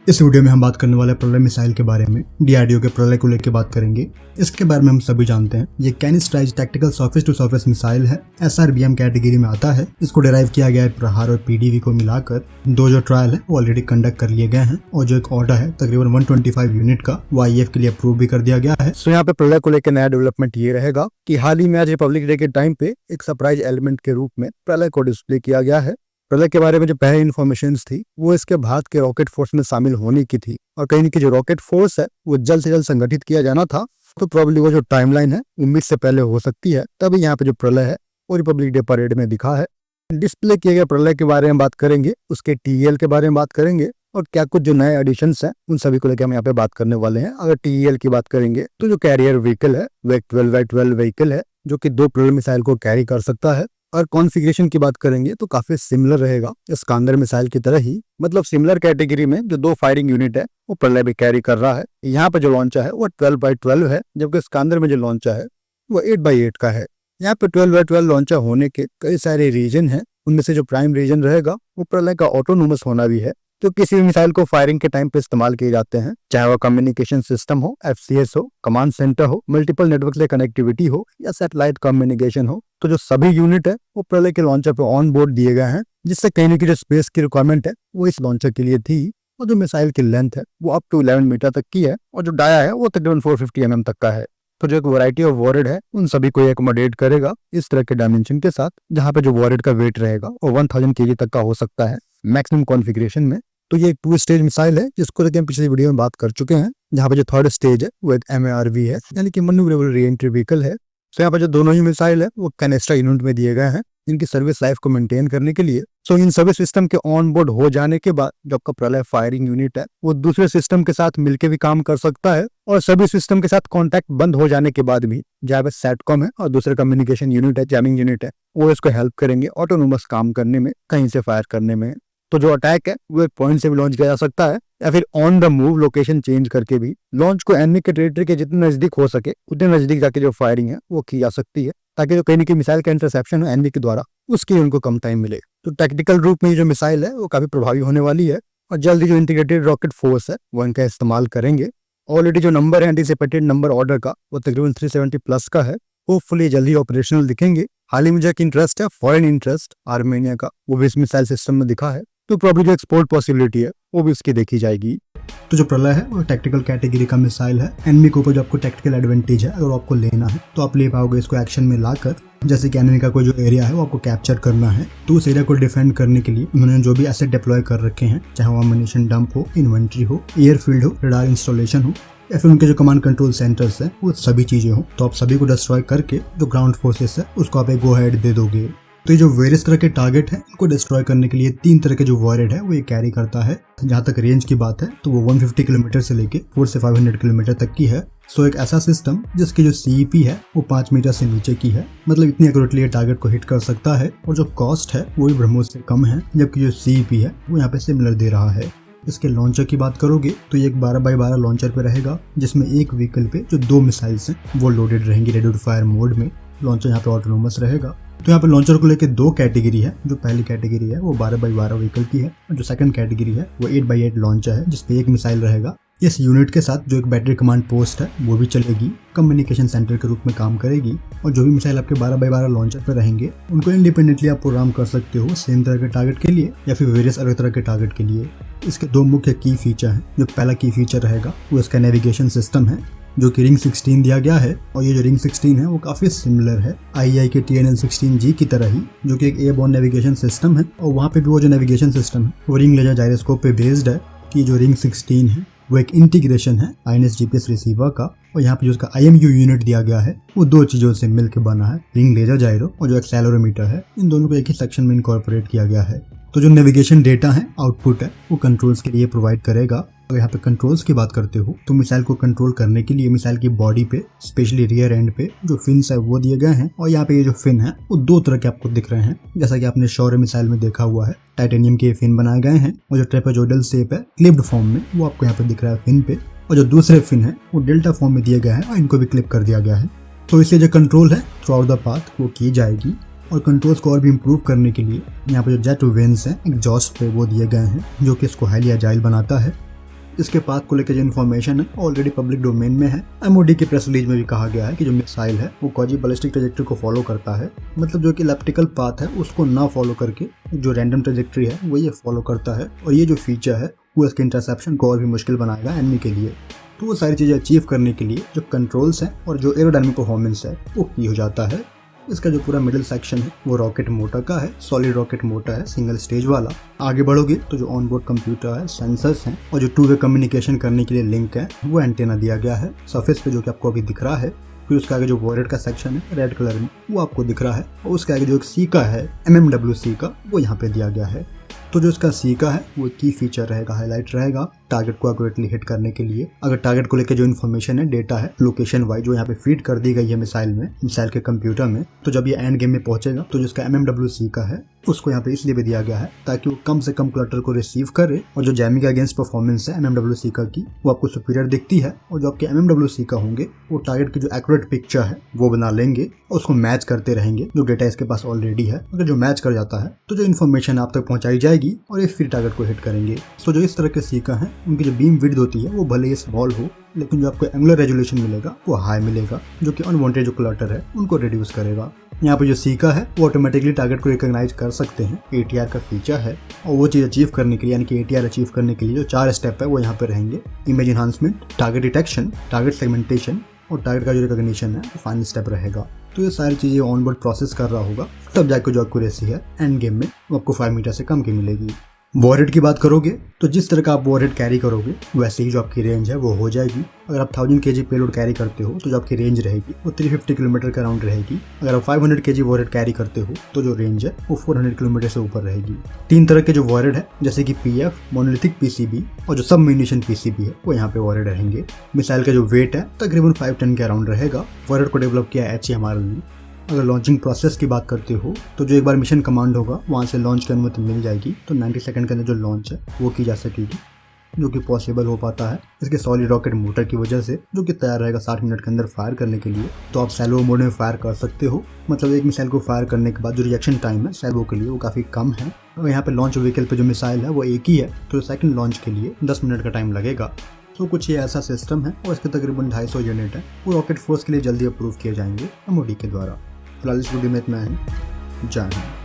इस वीडियो में हम बात करने वाले प्रलय मिसाइल के बारे में। डीआरडीओ के प्रलय को लेकर बात करेंगे। इसके बारे में हम सभी जानते हैं, ये canisterised tactical surface to surface missile है। एसआरबीएम कैटेगरी में आता है। इसको डिराइव किया गया है प्रहार और पीडीवी को मिलाकर। दो जो ट्रायल है वो ऑलरेडी कंडक्ट कर लिए गए हैं और जो एक ऑर्डर है तकरीबन 125 यूनिट का वो आईएएफ के लिए अप्रूव भी कर दिया गया है। सो यहाँ पे प्रलय को लेकर नया डेवलपमेंट ये रहेगा कि हाल ही में आज रिपब्लिक डे के टाइम पे एक सरप्राइज एलिमेंट के रूप में प्रलय को डिस्प्ले किया गया है। प्रलय के बारे में जो पहले इन्फॉर्मेशन थी वो इसके भारत के रॉकेट फोर्स में शामिल होने की थी और कहीं न कहीं जो रॉकेट फोर्स है वो जल्द से जल्द संगठित किया जाना था। तो प्रॉब्ली वो जो टाइमलाइन है 19 से पहले हो सकती है। तभी यहाँ पे जो प्रलय है वो रिपब्लिक डे परेड में दिखा है। डिस्प्ले किए गए प्रलय के बारे में बात करेंगे, उसके टीएल के बारे में बात करेंगे और क्या कुछ जो नए एडिशंस हैं उन सभी को लेकर हम यहाँ पे बात करने वाले हैं। अगर टीएल की बात करेंगे तो जो कैरियर व्हीकल है वो एक 12x12 व्हीकल है जो कि 2 प्रलय मिसाइल को कैरी कर सकता है। और कॉन्फ़िगरेशन की बात करेंगे तो काफी सिमिलर रहेगा स्कांदर मिसाइल की तरह ही, मतलब सिमिलर कैटेगरी में जो 2 फायरिंग यूनिट है वो प्रलय भी कैरी कर रहा है। यहाँ पे जो लॉन्चर है वो 12x12 है, जबकि स्कांदर में जो लॉन्चर है वो 8x8 का है। यहाँ पे 12x12 लॉन्चर होने के कई सारे रीजन है। उनमें से जो प्राइम रीजन रहेगा वो प्रलय का ऑटोनोमस होना भी है। तो किसी भी मिसाइल को फायरिंग के टाइम पे इस्तेमाल किए जाते हैं, चाहे वो कम्युनिकेशन सिस्टम हो, एफसीएस हो, कमांड सेंटर हो, मल्टीपल नेटवर्क से कनेक्टिविटी हो या सैटेलाइट कम्युनिकेशन हो, तो जो सभी यूनिट है वो प्रलय के लॉन्चर पे ऑन बोर्ड दिए गए हैं, जिससे कहीं न कहीं जो स्पेस की रिक्वायरमेंट है वो इस लॉन्चर के लिए थी। और जो मिसाइल की लेंथ है वो अप टू 11 मीटर तक की है और जो डाया है वो तकरीबन 450 mm तक का है। तो जो एक वैरायटी ऑफ वॉरेड है उन सभी को एकोमोडेट करेगा इस तरह के डायमेंशन के साथ, जहाँ पे जो वॉरेड का वेट रहेगा वो 1000 kg तक का हो सकता है मैक्सिमम कॉन्फ़िगरेशन में। तो ये एक 2 स्टेज मिसाइल है जिसको लेकर हम पिछली वीडियो में बात कर चुके हैं, जहाँ पे जो 3rd स्टेज है वो एक MARV है, यानी कि मैन्यूवरेबल री-एंट्री व्हीकल है। तो यहाँ पे जो दोनों ही मिसाइल है वो कैनेस्ट्रा यूनिट में दिए गए हैं इनकी सर्विस लाइफ को मेंटेन करने के लिए। सो इन सर्विस सिस्टम के ऑन बोर्ड हो जाने के बाद जो आपका प्रलय फायरिंग यूनिट है वो दूसरे सिस्टम के साथ मिलकर भी काम कर सकता है और सभी सिस्टम के साथ कांटेक्ट बंद हो जाने के बाद भी, जहाँ पे सैटकॉम है और दूसरे कम्युनिकेशन यूनिट है, जैमिंग यूनिट है, वो इसको हेल्प करेंगे ऑटोनोमस काम करने में, कहीं से फायर करने में। तो जो अटैक है वो एक पॉइंट से भी लॉन्च किया जा सकता है या फिर on the move location change करके भी लॉन्च को एनिमी के टेरिटरी के जितने नजदीक हो सके उतने नजदीक जाके जो फायरिंग है वो की जा सकती है, ताकि जो कहीं न कहीं मिसाइल का इंटरसेप्शन है एनिमी के द्वारा उसके लिए उनको कम टाइम मिले। तो टैक्टिकल रूप में ये जो मिसाइल है वो काफी प्रभावी होने वाली है और जल्द ही जो इंटीग्रेटेड रॉकेट फोर्स है वो इनका इस्तेमाल करेंगे। ऑलरेडी जो नंबर है एंटीसिपेटेड नंबर ऑर्डर का वो तकरीबन 370+ का है। होपफुली जल्दी ऑपरेशनल दिखेंगे। हाल ही में जो इंटरेस्ट है फॉरेन इंटरेस्ट आर्मेनिया का वो भी इस मिसाइल सिस्टम में दिखा है, तो प्रॉब्लम जो एक्सपोर्ट पॉसिबिलिटी है वो भी उसकी देखी जाएगी। तो जो प्रलय है वो टैक्टिकल कैटेगरी का मिसाइल है। एनिमी के ऊपर जो आपको टैक्टिकल एडवांटेज है अगर आपको लेना है तो आप ले पाओगे इसको एक्शन में लाकर। जैसे कि एनिमी का कोई जो एरिया है वो आपको कैप्चर करना है, तो उस एरिया को डिफेंड करने के लिए उन्होंने जो भी एसेट डिप्लॉय कर रखे हैं, चाहे वो अम्यूनिशन डंप हो, इन्वेंट्री हो, एयरफील्ड हो, रडार इंस्टॉलेशन हो या फिर उनके जो कमांड कंट्रोल सेंटर्स है वो सभी चीजें हो, तो आप सभी को डिस्ट्रॉय करके जो ग्राउंड फोर्सेस है उसको आप एक गो हेड दे दोगे। तो ये जो वेरियस तरह के टारगेट है इनको डिस्ट्रॉय करने के लिए 3 तरह के जो वॉरेड है वो ये कैरी करता है। जहाँ तक रेंज की बात है तो वो 150 किलोमीटर से लेके 400 से 500 किलोमीटर तक की है। सो एक ऐसा सिस्टम जिसकी जो CEP है वो 5 मीटर से नीचे की है, मतलब इतनी एक्यूरेटली ये टारगेट को हिट कर सकता है और जो कॉस्ट है वो भी ब्रह्मोस से कम है, जबकि जो CEP है वो यहाँ पे सिमिलर दे रहा है। इसके लॉन्चर की बात करोगे तो ये एक 12x12 लॉन्चर पे रहेगा, जिसमें एक व्हीकल पे जो 2 मिसाइल्स हैं वो लोडेड रहेंगी रेडी टू फायर मोड में। लॉन्चर यहाँ पे ऑटोनोमस रहेगा। तो यहाँ पे लॉन्चर को लेके 2 कैटेगरी है। जो पहली कैटेगरी है वो 12x12 व्हीकल की है और जो सेकंड कैटेगरी है वो 8x8 लॉन्चर है, जिसपे एक मिसाइल रहेगा। इस यूनिट के साथ जो एक बैटरी कमांड पोस्ट है वो भी चलेगी, कम्युनिकेशन सेंटर के रूप में काम करेगी और जो भी मिसाइल आपके 12x12 लॉन्चर पे रहेंगे उनको इंडिपेंडेंटली आप प्रोग्राम कर सकते हो सेम तरह के टारगेट के लिए या फिर वेरियस अलग तरह के टारगेट के लिए। इसके 2 मुख्य की फीचर हैं। जो पहला की फीचर रहेगा वो इसका नेविगेशन सिस्टम है, जो कि रिंग 16 दिया गया है और ये जो रिंग 16 है वो काफी सिमिलर है IEI के TNL-16G की तरह ही, जो कि एक एयरबोर्न नेविगेशन सिस्टम है। और वहाँ पे भी वो जो नेविगेशन सिस्टम है वो रिंग लेजर जायरोस्कोप पे बेस्ड है। कि जो रिंग 16 है वो एक इंटीग्रेशन है INS GPS रिसीवर का और यहाँ पे जो उसका IMU यूनिट दिया गया है वो 2 चीजों से मिलकर बना है, रिंग लेजर जायरो और जो एक्सेलेरोमीटर है, इन दोनों को एक ही सेक्शन में इनकॉर्पोरेट किया गया है। तो जो नेविगेशन डेटा है आउटपुट है वो कंट्रोल्स के लिए प्रोवाइड करेगा। अगर यहाँ पे कंट्रोल्स की बात करते हो तो मिसाइल को कंट्रोल करने के लिए मिसाइल की बॉडी पे स्पेशली रियर एंड पे जो फिन्स है वो दिए गए हैं और यहाँ पे ये जो फिन है वो 2 तरह के आपको दिख रहे हैं। जैसा कि आपने शौर्य मिसाइल में देखा हुआ है, टाइटेनियम के फिन बनाए गए हैं और जो ट्रेपेजोइडल शेप है क्लिप्ड फॉर्म में वो आपको यहाँ पे दिख रहा है फिन पे, और जो दूसरे फिन है वो डेल्टा फॉर्म में दिए गए हैं और इनको भी क्लिप कर दिया गया है। तो इससे जो कंट्रोल है थ्रू आउट द पाथ वो की जाएगी और कंट्रोल्स को और भी इम्प्रूव करने के लिए यहाँ पे जो जेट वेंस हैं एग्जॉस्ट पे वो दिए गए हैं, जो कि इसको हाईली एजाइल बनाता है। इसके पाथ को लेकर जो इन्फॉर्मेशन है ऑलरेडी पब्लिक डोमेन में है। MOD की प्रेस रिलीज में भी कहा गया है कि जो मिसाइल है वो कॉजी बैलिस्टिक ट्रेजेक्टरी को फॉलो करता है, मतलब जो कि इलिप्टिकल पाथ है उसको ना फॉलो करके जो रैंडम ट्रेजेक्टरी है वो ये फॉलो करता है। और ये जो फीचर है वो इसके इंटरसेप्शन को और भी मुश्किल बनाएगा एनिमी के लिए। तो वो सारी चीज़ें अचीव करने के लिए जो कंट्रोल्स हैं और जो एरोडायनामिक परफॉर्मेंस है वो की हो जाता है। इसका जो पूरा मिडिल सेक्शन है वो रॉकेट मोटर का है, सॉलिड रॉकेट मोटर है, सिंगल स्टेज वाला। आगे बढ़ोगे तो जो ऑन बोर्ड कंप्यूटर है, सेंसर्स हैं और जो 2 वे कम्युनिकेशन करने के लिए लिंक है वो एंटेना दिया गया है सरफेस पे, जो कि आपको अभी दिख रहा है। फिर उसके आगे जो वॉरेट का सेक्शन है रेड कलर में वो आपको दिख रहा है, और उसके आगे जो एक सी का है MMWC का वो यहाँ पे दिया गया है। तो जो इसका सी का है वो की फीचर रहेगा, हाईलाइट रहेगा टारगेट को एक्यूरेटली हिट करने के लिए। अगर टारगेट को लेकर जो इन्फॉर्मेशन है, डेटा है लोकेशन वाइज जो यहाँ पे फीड कर दी गई है मिसाइल में, मिसाइल के कंप्यूटर में, तो जब ये एंड गेम में पहुंचेगा तो जिसका MMWC का है उसको यहाँ पे इसलिए भी दिया गया है ताकि वो कम से कम क्लटर को रिसीव करे, और जो जैमिंग अगेंस्ट परफॉर्मेंस है MMWC का की वो आपको सुपीरियर दिखती है, और जो आपके MMWC का होंगे वो टारगेट की जो एक्यूरेट पिक्चर है वो बना लेंगे और उसको मैच करते रहेंगे जो डेटा इसके पास ऑलरेडी है। अगर जो मैच कर जाता है तो जो इन्फॉर्मेशन आप तक पहुंचाई जाएगी और ये फिर टारगेट को हिट करेंगे। तो जो इस तरह के सी का है उनकी जो बीम विड्थ होती है वो भले ही स्मॉल हो, लेकिन जो आपको एंगुलर रेजोल्यूशन मिलेगा वो हाई मिलेगा, जो कि अनवांटेड जो क्लटर है उनको रिड्यूस करेगा। यहाँ पे जो सी का है वो ऑटोमेटिकली टारगेट को रिकॉग्नाइज कर सकते हैं, ATR का फीचर है। और वो चीज़ अचीव करने के लिए यानी कि ATR अचीव करने के लिए जो 4 स्टेप है वो यहाँ पे रहेंगे। Image enhancement, target detection, target segmentation और टारगेट का जो रिकॉग्निशन है वो फाइनल स्टेप रहेगा। तो ये सारी चीज़ें ऑन बोर्ड प्रोसेस कर रहा होगा, तब जाकर जो एक्यूरेसी है एंड गेम में वो आपको 5 मीटर से कम की मिलेगी। वॉरहेड की बात करोगे तो जिस तरह का आप वॉरहेड कैरी करोगे वैसे ही जो आपकी रेंज है वो हो जाएगी। अगर आप 1000 kg पेलोड कैरी करते हो तो जो आपकी रेंज रहेगी वो 350 किलोमीटर के अराउंड रहेगी। अगर आप 500 kg वॉरहेड कैरी करते हो तो जो रेंज है वो 400 किलोमीटर से ऊपर रहेगी। 3 तरह के जो वॉरहेड है जैसे कि PF, मोनोलिथिक PCB और जो सब म्यूनिशन PCB है वो यहाँ पे वॉरहेड रहेंगे। मिसाइल का जो वेट है तकरीबन 5 टन के अराउंड रहेगा। वॉरहेड को डेवलप किया HE ने। अगर लॉन्चिंग प्रोसेस की बात करते हो तो जो एक बार मिशन कमांड होगा वहाँ से लॉन्च की अनुमति मिल जाएगी, तो 90 सेकंड के अंदर जो लॉन्च है वो की जा सकेगी, जो कि पॉसिबल हो पाता है इसके सॉलिड रॉकेट मोटर की वजह से, जो कि तैयार रहेगा 60 मिनट के अंदर फायर करने के लिए। तो आप सैल्वो मोड में फायर कर सकते हो, मतलब एक मिसाइल को फायर करने के बाद जो रिएक्शन टाइम है सैल्वो के लिए वो काफ़ी कम है। और यहाँ पे लॉन्च व्हीकल पे जो मिसाइल है वो एक ही है, तो सेकंड लॉन्च के लिए 10 मिनट का टाइम लगेगा। तो कुछ ये ऐसा सिस्टम है और इसके तकरीबन 250 यूनिट है, वो रॉकेट फोर्स के लिए जल्दी अप्रूव किए जाएंगे MOD के द्वारा। फिलहाल इस वीडियो में इतना है। जय हिंद।